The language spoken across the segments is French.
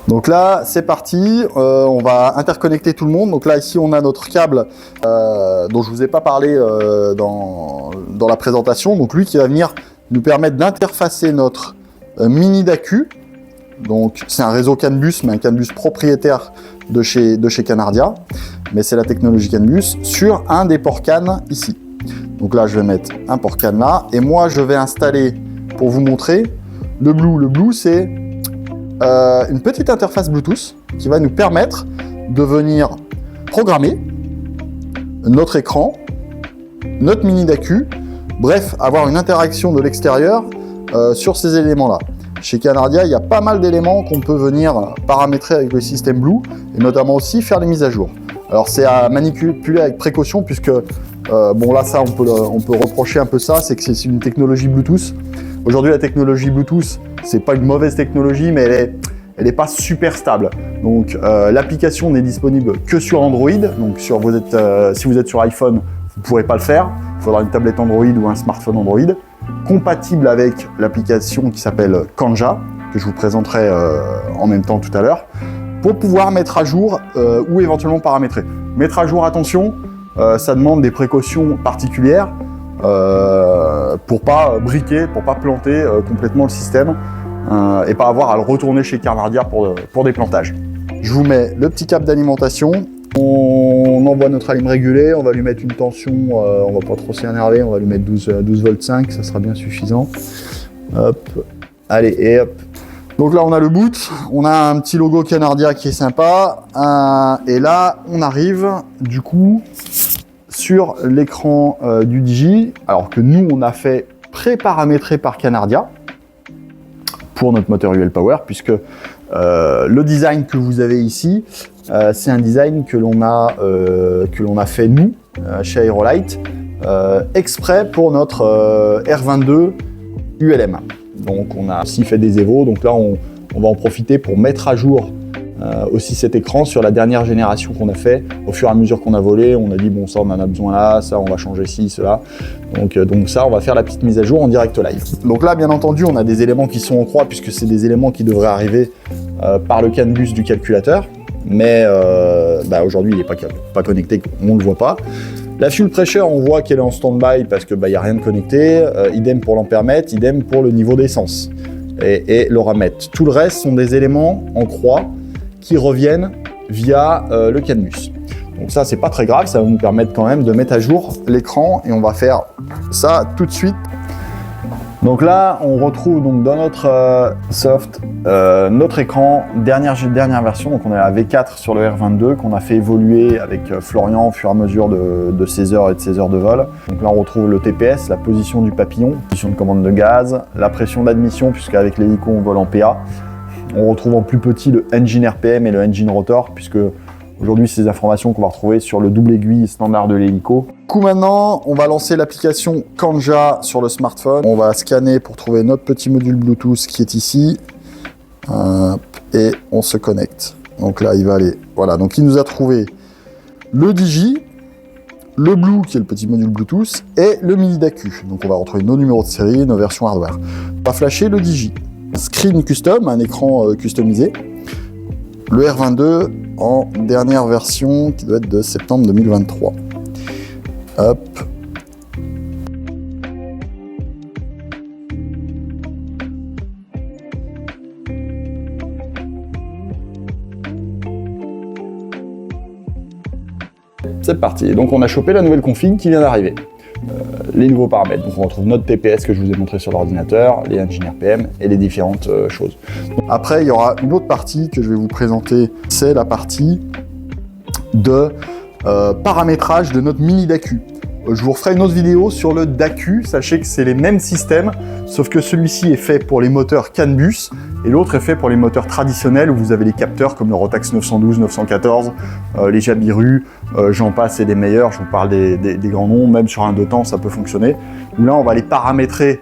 Donc là, c'est parti, on va interconnecter tout le monde. Donc là, ici, on a notre câble dont je ne vous ai pas parlé dans la présentation. Donc lui qui va venir nous permettre d'interfacer notre mini DAQ. Donc c'est un réseau CAN bus, mais un CAN bus propriétaire de chez Canardia. Mais c'est la technologie CAN bus sur un des ports CAN ici. Donc là, je vais mettre un port CAN là. Et moi, je vais installer, pour vous montrer, le Blue. Le Blue, c'est une petite interface Bluetooth qui va nous permettre de venir programmer notre écran, notre mini DAQ, bref, avoir une interaction de l'extérieur sur ces éléments-là. Chez Canardia, il y a pas mal d'éléments qu'on peut venir paramétrer avec le système Blue et notamment aussi faire les mises à jour. Alors c'est à manipuler avec précaution puisque, bon là ça on peut reprocher un peu ça, c'est que c'est une technologie Bluetooth. Aujourd'hui la technologie Bluetooth, c'est pas une mauvaise technologie mais elle est pas super stable. Donc l'application n'est disponible que sur Android, donc si vous êtes sur iPhone, vous ne pourrez pas le faire. Il faudra une tablette Android ou un smartphone Android, compatible avec l'application qui s'appelle Kanja, que je vous présenterai en même temps tout à l'heure, pour pouvoir mettre à jour ou éventuellement paramétrer. Mettre à jour, attention, ça demande des précautions particulières pour pas briquer, pour pas planter complètement le système et pas avoir à le retourner chez Canardia pour des plantages. Je vous mets le petit câble d'alimentation. On envoie notre alim régulée, on va lui mettre une tension, on va pas trop s'y énerver, on va lui mettre 12 volts 5, ça sera bien suffisant. Hop, allez, et hop. Donc là on a le boot, on a un petit logo Canardia qui est sympa, et là on arrive du coup sur l'écran du Digi, alors que nous on a fait pré-paramétrer par Canardia pour notre moteur UL Power, puisque le design que vous avez ici, c'est un design que l'on a fait nous, chez Aerolite, exprès pour notre R22 ULM. Donc on a aussi fait des évos, donc là on va en profiter pour mettre à jour aussi cet écran sur la dernière génération qu'on a fait. Au fur et à mesure qu'on a volé, on a dit bon ça on en a besoin là, ça on va changer ci, cela. Donc ça on va faire la petite mise à jour en direct live. Donc là bien entendu on a des éléments qui sont en croix puisque c'est des éléments qui devraient arriver par le CAN bus du calculateur. Mais aujourd'hui il n'est pas connecté, on ne le voit pas. La fuel pressure, on voit qu'elle est en stand-by parce que n'y a rien de connecté. Idem pour l'ampèremètre, idem pour le niveau d'essence et l'euramètre. Tout le reste sont des éléments en croix qui reviennent via le CAN bus. Donc ça c'est pas très grave, ça va nous permettre quand même de mettre à jour l'écran et on va faire ça tout de suite. Donc là, on retrouve donc dans notre soft notre écran dernière version. Donc on est à la V4 sur le R22 qu'on a fait évoluer avec Florian au fur et à mesure de ses heures et de ses heures de vol. Donc là, on retrouve le TPS, la position du papillon, position de commande de gaz, la pression d'admission puisqu'avec l'hélico on vole en PA. On retrouve en plus petit le engine RPM et le engine rotor puisque aujourd'hui, c'est des informations qu'on va retrouver sur le double aiguille standard de l'hélico. Du coup, maintenant, on va lancer l'application Kanja sur le smartphone. On va scanner pour trouver notre petit module Bluetooth qui est ici. Et on se connecte. Donc là, il va aller. Voilà, donc il nous a trouvé le Digi, le Blue, qui est le petit module Bluetooth, et le mini DAQ. Donc on va retrouver nos numéros de série, nos versions hardware. On va flasher le Digi. Screen custom, un écran customisé. Le R22 en dernière version qui doit être de septembre 2023. Hop. C'est parti. Donc on a chopé la nouvelle config qui vient d'arriver. Les nouveaux paramètres. Donc on retrouve notre TPS que je vous ai montré sur l'ordinateur, les engines RPM et les différentes choses. Après, il y aura une autre partie que je vais vous présenter, c'est la partie de paramétrage de notre mini DAQ. Je vous referai une autre vidéo sur le DAQ. Sachez que c'est les mêmes systèmes, sauf que celui-ci est fait pour les moteurs CAN bus et l'autre est fait pour les moteurs traditionnels où vous avez les capteurs comme le Rotax 912, 914, les Jabiru, j'en passe et des meilleurs. Je vous parle des grands noms, même sur un 2 temps ça peut fonctionner. Où là on va les paramétrer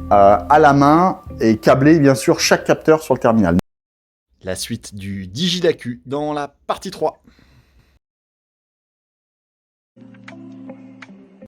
à la main et câbler bien sûr chaque capteur sur le terminal. La suite du Digi DAQ dans la partie 3.